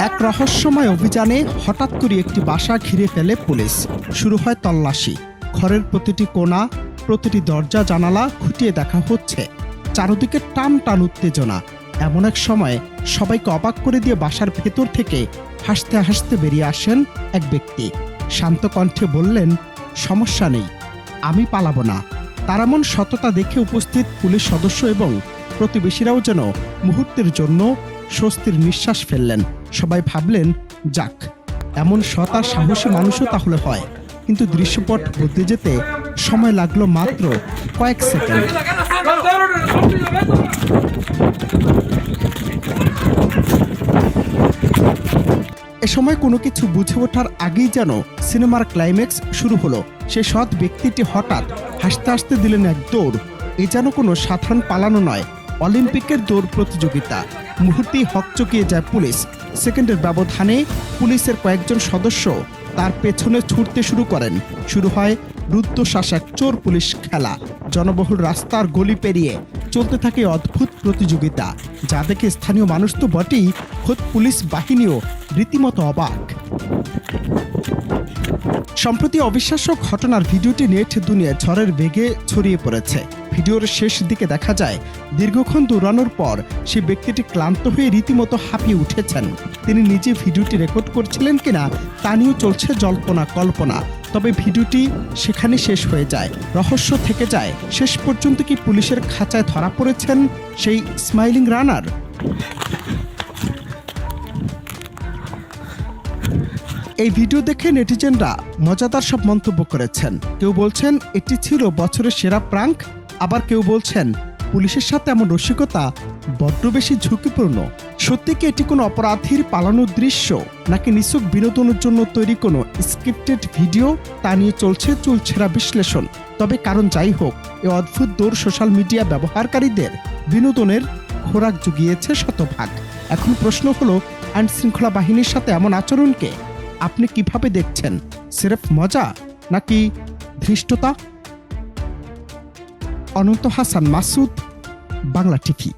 এক রহস্যময় অভিযানে হঠাৎ করে একটি বাসা ঘিরে ফেলে পুলিশ। শুরু হয় তল্লাশি। ঘরের প্রতিটি কোণা, প্রতিটি দরজা জানালা খুঁটিয়ে দেখা হচ্ছে। চারদিকে টান টান উত্তেজনা। এমন এক সময় সবাইকে অবাক করে দিয়ে বাসার ভেতর থেকে হাসতে হাসতে বেরিয়ে আসেন এক ব্যক্তি। শান্ত কণ্ঠে বললেন, সমস্যা নেই, আমি পালাবো না। তার এমন সততা দেখে উপস্থিত পুলিশ সদস্য এবং প্রতিবেশীরাও যেন মুহূর্তের জন্য স্বস্তির নিঃশ্বাস ফেললেন। সবাই ভাবলেন, যাক, এমন সৎ আর সাহসী মানুষও তাহলে হয়। কিন্তু দৃশ্যপট বদলে যেতে সময় লাগলো মাত্র কয়েক সেকেন্ড। এ সময় কোনো কিছু বুঝে ওঠার আগেই যেন সিনেমার ক্লাইম্যাক্স শুরু হলো। সে সৎ ব্যক্তিটি হঠাৎ হাসতে হাসতে দিলেন এক দৌড়। এ যেন কোনো সাধারণ পালানো নয়, অলিম্পিকের দৌড় প্রতিযোগিতা। মুহূর্তেই হকচকিয়ে যায় পুলিশ। সেকেন্ডের ব্যবধানে পুলিশের কয়েকজন সদস্য তার পেছনে ছুটতে শুরু করেন। শুরু হয় রুদ্ধশ্বাস এক চোর পুলিশ খেলা। জনবহুল রাস্তার গলি পেরিয়ে চলতে থাকে অদ্ভুত প্রতিযোগিতা, যা দেখে স্থানীয় মানুষ তো বটেই, খোদ পুলিশ বাহিনীও রীতিমতো অবাক। সম্প্রতি অবিশ্বাস্য ঘটনার ভিডিওটি নেট দুনিয়ায় ঝড়ের বেগে ছড়িয়ে পড়েছে। ভিডিওর শেষ দিকে দেখা যায় দীর্ঘক্ষণ দৌড়ানোর পর সে ব্যক্তিটি ক্লান্ত হয়ে রীতিমতো হাঁপিয়ে উঠেছেন। তিনি নিজে ভিডিওটি রেকর্ড করছিলেন কিনা তা নিয়েও চলছে জল্পনা কল্পনা। তবে ভিডিওটি সেখানে শেষ হয়ে যায়। রহস্য থেকে যায়, শেষ পর্যন্ত কি পুলিশের খাঁচায় ধরা পড়েছেন সেই স্মাইলিং রানার? এই ভিডিও দেখে নেটিজেনরা মজাদার সব মন্তব্য করেছেন। কেউ বলছেন এটি ছিল বছরের সেরা প্রাঙ্ক, আবার কেউ বলছেন পুলিশের সাথে এমন রসিকতা বড্ড বেশি ঝুঁকিপূর্ণ। সত্যি কি এটি কোনো অপরাধীর পালানোর দৃশ্য, নাকি নিছক বিনোদনের জন্য তৈরি কোনো স্ক্রিপ্টেড ভিডিও, তা নিয়ে চলছে চুলছেরা বিশ্লেষণ। তবে কারণ যাই হোক, এই অদ্ভুত দৌড় সোশ্যাল মিডিয়া ব্যবহারকারীদের বিনোদনের খোরাক জুগিয়েছে শতভাগ। এখন প্রশ্ন হলো, আইন শৃঙ্খলা বাহিনীর সাথে এমন আচরণকে আপনি কিভাবে দেখছেন? সিরেফ মজা নাকি ধৃষ্টতা? অনন্ত হাসান মাসুদ, বাংলা টিভি।